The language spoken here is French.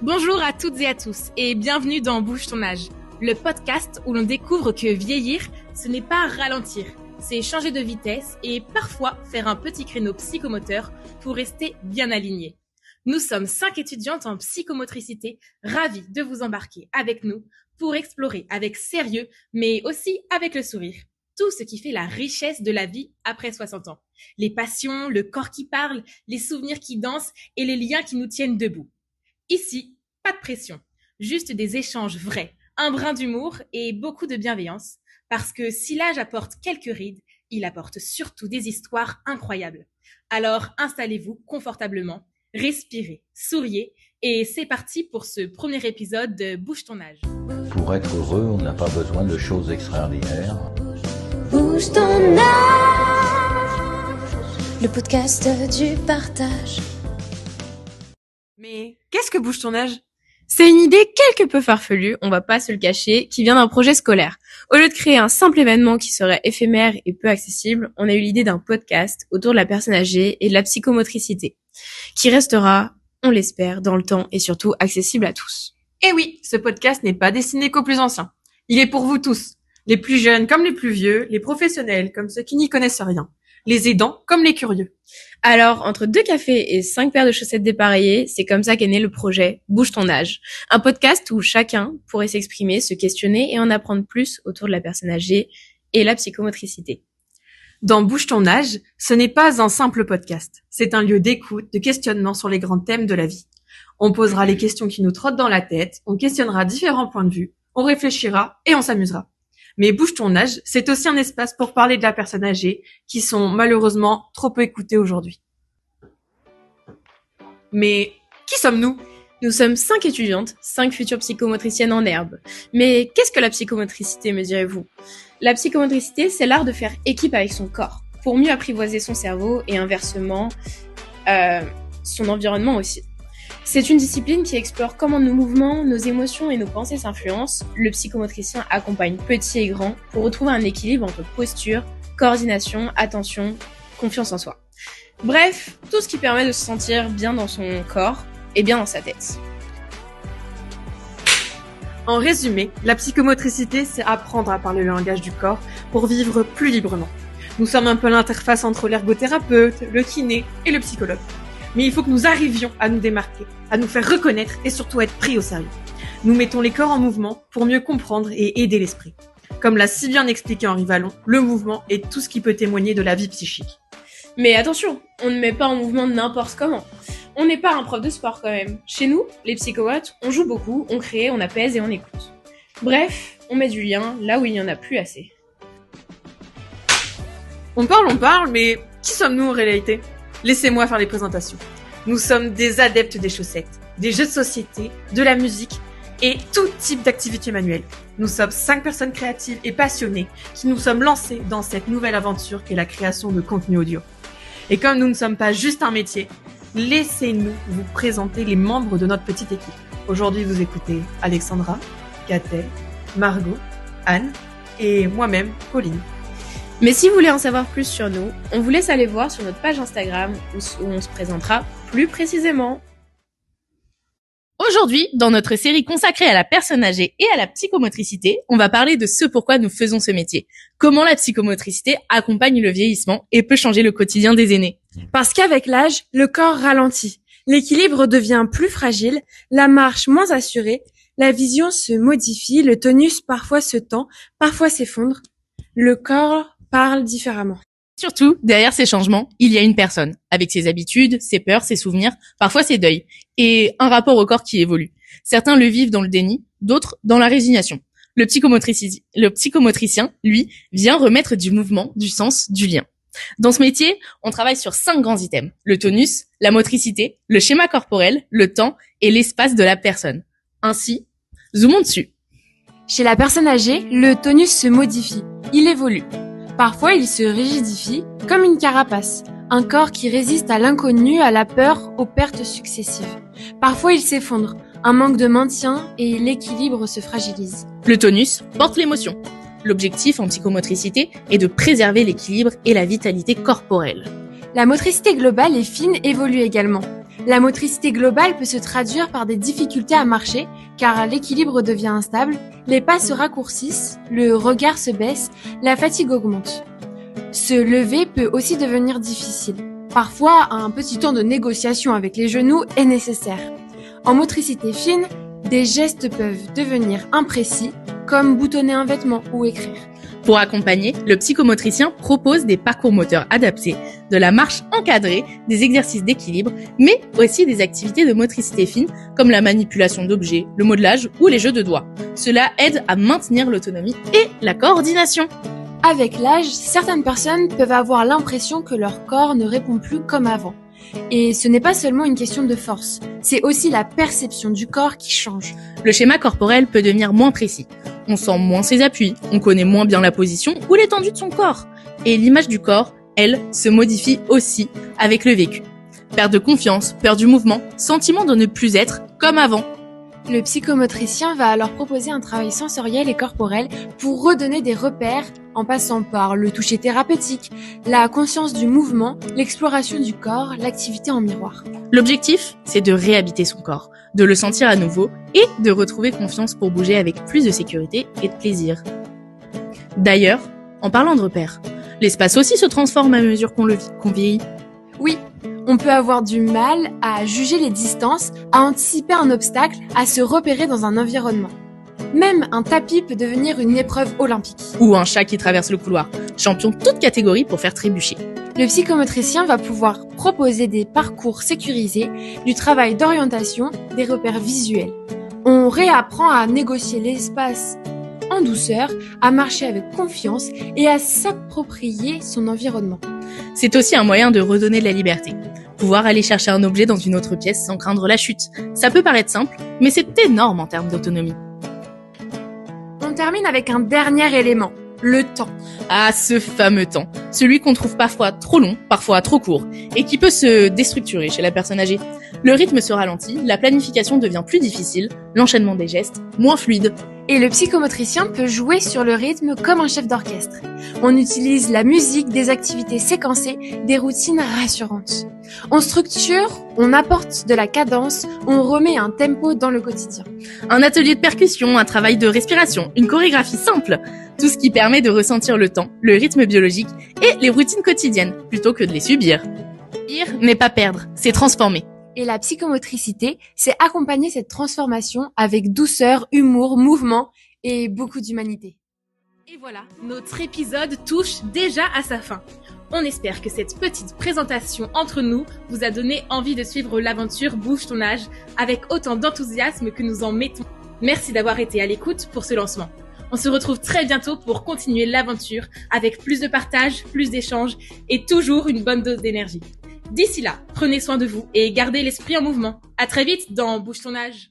Bonjour à toutes et à tous et bienvenue dans Bouge ton âge, le podcast où l'on découvre que vieillir, ce n'est pas ralentir, c'est changer de vitesse et parfois faire un petit créneau psychomoteur pour rester bien aligné. Nous sommes 5 étudiantes en psychomotricité, ravies de vous embarquer avec nous pour explorer avec sérieux mais aussi avec le sourire tout ce qui fait la richesse de la vie après 60 ans. Les passions, le corps qui parle, les souvenirs qui dansent et les liens qui nous tiennent debout. Ici, pas de pression, juste des échanges vrais, un brin d'humour et beaucoup de bienveillance, parce que si l'âge apporte quelques rides, il apporte surtout des histoires incroyables. Alors installez-vous confortablement, respirez, souriez, et c'est parti pour ce premier épisode de Bouge ton âge. Pour être heureux, on n'a pas besoin de choses extraordinaires. Bouge ton âge, le podcast du partage. Mais qu'est-ce que Bouge ton âge ? C'est une idée quelque peu farfelue, on va pas se le cacher, qui vient d'un projet scolaire. Au lieu de créer un simple événement qui serait éphémère et peu accessible, on a eu l'idée d'un podcast autour de la personne âgée et de la psychomotricité, qui restera, on l'espère, dans le temps et surtout accessible à tous. Eh oui, ce podcast n'est pas destiné qu'aux plus anciens. Il est pour vous tous, les plus jeunes comme les plus vieux, les professionnels comme ceux qui n'y connaissent rien, les aidants comme les curieux. Alors, entre 2 cafés et 5 paires de chaussettes dépareillées, c'est comme ça qu'est né le projet Bouge ton âge. Un podcast où chacun pourrait s'exprimer, se questionner et en apprendre plus autour de la personne âgée et la psychomotricité. Dans Bouge ton âge, ce n'est pas un simple podcast. C'est un lieu d'écoute, de questionnement sur les grands thèmes de la vie. On posera les questions qui nous trottent dans la tête, on questionnera différents points de vue, on réfléchira et on s'amusera. Mais Bouge ton âge, c'est aussi un espace pour parler de la personne âgée, qui sont malheureusement trop peu écoutées aujourd'hui. Mais qui sommes-nous ? Nous sommes 5 étudiantes, 5 futures psychomotriciennes en herbe. Mais qu'est-ce que la psychomotricité, me direz-vous ? La psychomotricité, c'est l'art de faire équipe avec son corps, pour mieux apprivoiser son cerveau et inversement, son environnement aussi. C'est une discipline qui explore comment nos mouvements, nos émotions et nos pensées s'influencent. Le psychomotricien accompagne petits et grands pour retrouver un équilibre entre posture, coordination, attention, confiance en soi. Bref, tout ce qui permet de se sentir bien dans son corps et bien dans sa tête. En résumé, la psychomotricité, c'est apprendre à parler le langage du corps pour vivre plus librement. Nous sommes un peu l'interface entre l'ergothérapeute, le kiné et le psychologue. Mais il faut que nous arrivions à nous démarquer, à nous faire reconnaître et surtout être pris au sérieux. Nous mettons les corps en mouvement pour mieux comprendre et aider l'esprit. Comme l'a si bien expliqué Henri Vallon, le mouvement est tout ce qui peut témoigner de la vie psychique. Mais attention, on ne met pas en mouvement n'importe comment. On n'est pas un prof de sport quand même. Chez nous, les psychomotes, on joue beaucoup, on crée, on apaise et on écoute. Bref, on met du lien là où il n'y en a plus assez. On parle, mais qui sommes-nous en réalité ? Laissez-moi faire les présentations. Nous sommes des adeptes des chaussettes, des jeux de société, de la musique et tout type d'activités manuelles. Nous sommes 5 personnes créatives et passionnées qui nous sommes lancées dans cette nouvelle aventure qu'est la création de contenu audio. Et comme nous ne sommes pas juste un métier, laissez-nous vous présenter les membres de notre petite équipe. Aujourd'hui, vous écoutez Alexandra, Catel, Margot, Anne et moi-même, Pauline. Mais si vous voulez en savoir plus sur nous, on vous laisse aller voir sur notre page Instagram où on se présentera plus précisément. Aujourd'hui, dans notre série consacrée à la personne âgée et à la psychomotricité, on va parler de ce pourquoi nous faisons ce métier. Comment la psychomotricité accompagne le vieillissement et peut changer le quotidien des aînés. Parce qu'avec l'âge, le corps ralentit, l'équilibre devient plus fragile, la marche moins assurée, la vision se modifie, le tonus parfois se tend, parfois s'effondre. Le corps parle différemment. Surtout, derrière ces changements, il y a une personne, avec ses habitudes, ses peurs, ses souvenirs, parfois ses deuils, et un rapport au corps qui évolue. Certains le vivent dans le déni, d'autres dans la résignation. Le psychomotricien, lui, vient remettre du mouvement, du sens, du lien. Dans ce métier, on travaille sur 5 grands items. Le tonus, la motricité, le schéma corporel, le temps et l'espace de la personne. Ainsi, zoomons dessus. Chez la personne âgée, le tonus se modifie, il évolue. Parfois, il se rigidifie, comme une carapace, un corps qui résiste à l'inconnu, à la peur, aux pertes successives. Parfois, il s'effondre, un manque de maintien et l'équilibre se fragilise. Le tonus porte l'émotion. L'objectif en psychomotricité est de préserver l'équilibre et la vitalité corporelle. La motricité globale et fine évolue également. La motricité globale peut se traduire par des difficultés à marcher, car l'équilibre devient instable, les pas se raccourcissent, le regard se baisse, la fatigue augmente. Se lever peut aussi devenir difficile. Parfois, un petit temps de négociation avec les genoux est nécessaire. En motricité fine, des gestes peuvent devenir imprécis, comme boutonner un vêtement ou écrire. Pour accompagner, le psychomotricien propose des parcours moteurs adaptés, de la marche encadrée, des exercices d'équilibre, mais aussi des activités de motricité fine comme la manipulation d'objets, le modelage ou les jeux de doigts. Cela aide à maintenir l'autonomie et la coordination. Avec l'âge, certaines personnes peuvent avoir l'impression que leur corps ne répond plus comme avant. Et ce n'est pas seulement une question de force, c'est aussi la perception du corps qui change. Le schéma corporel peut devenir moins précis. On sent moins ses appuis, on connaît moins bien la position ou l'étendue de son corps. Et l'image du corps, elle, se modifie aussi avec le vécu. Perte de confiance, peur du mouvement, sentiment de ne plus être comme avant. Le psychomotricien va alors proposer un travail sensoriel et corporel pour redonner des repères en passant par le toucher thérapeutique, la conscience du mouvement, l'exploration du corps, l'activité en miroir. L'objectif, c'est de réhabiter son corps, de le sentir à nouveau et de retrouver confiance pour bouger avec plus de sécurité et de plaisir. D'ailleurs, en parlant de repères, l'espace aussi se transforme à mesure qu'on vieillit. Oui, on peut avoir du mal à juger les distances, à anticiper un obstacle, à se repérer dans un environnement. Même un tapis peut devenir une épreuve olympique. Ou un chat qui traverse le couloir, champion de toute catégorie pour faire trébucher. Le psychomotricien va pouvoir proposer des parcours sécurisés, du travail d'orientation, des repères visuels. On réapprend à négocier l'espace en douceur, à marcher avec confiance et à s'approprier son environnement. C'est aussi un moyen de redonner de la liberté. Pouvoir aller chercher un objet dans une autre pièce sans craindre la chute. Ça peut paraître simple, mais c'est énorme en termes d'autonomie. On termine avec un dernier élément, le temps. Ah, ce fameux temps. Celui qu'on trouve parfois trop long, parfois trop court, et qui peut se déstructurer chez la personne âgée. Le rythme se ralentit, la planification devient plus difficile, l'enchaînement des gestes moins fluide. Et le psychomotricien peut jouer sur le rythme comme un chef d'orchestre. On utilise la musique, des activités séquencées, des routines rassurantes. On structure, on apporte de la cadence, on remet un tempo dans le quotidien. Un atelier de percussion, un travail de respiration, une chorégraphie simple. Tout ce qui permet de ressentir le temps, le rythme biologique et les routines quotidiennes, plutôt que de les subir. Subir n'est pas perdre, c'est transformer. Et la psychomotricité, c'est accompagner cette transformation avec douceur, humour, mouvement et beaucoup d'humanité. Et voilà, notre épisode touche déjà à sa fin. On espère que cette petite présentation entre nous vous a donné envie de suivre l'aventure Bouge ton âge avec autant d'enthousiasme que nous en mettons. Merci d'avoir été à l'écoute pour ce lancement. On se retrouve très bientôt pour continuer l'aventure avec plus de partage, plus d'échanges et toujours une bonne dose d'énergie. D'ici là, prenez soin de vous et gardez l'esprit en mouvement. À très vite dans Bouge ton âge.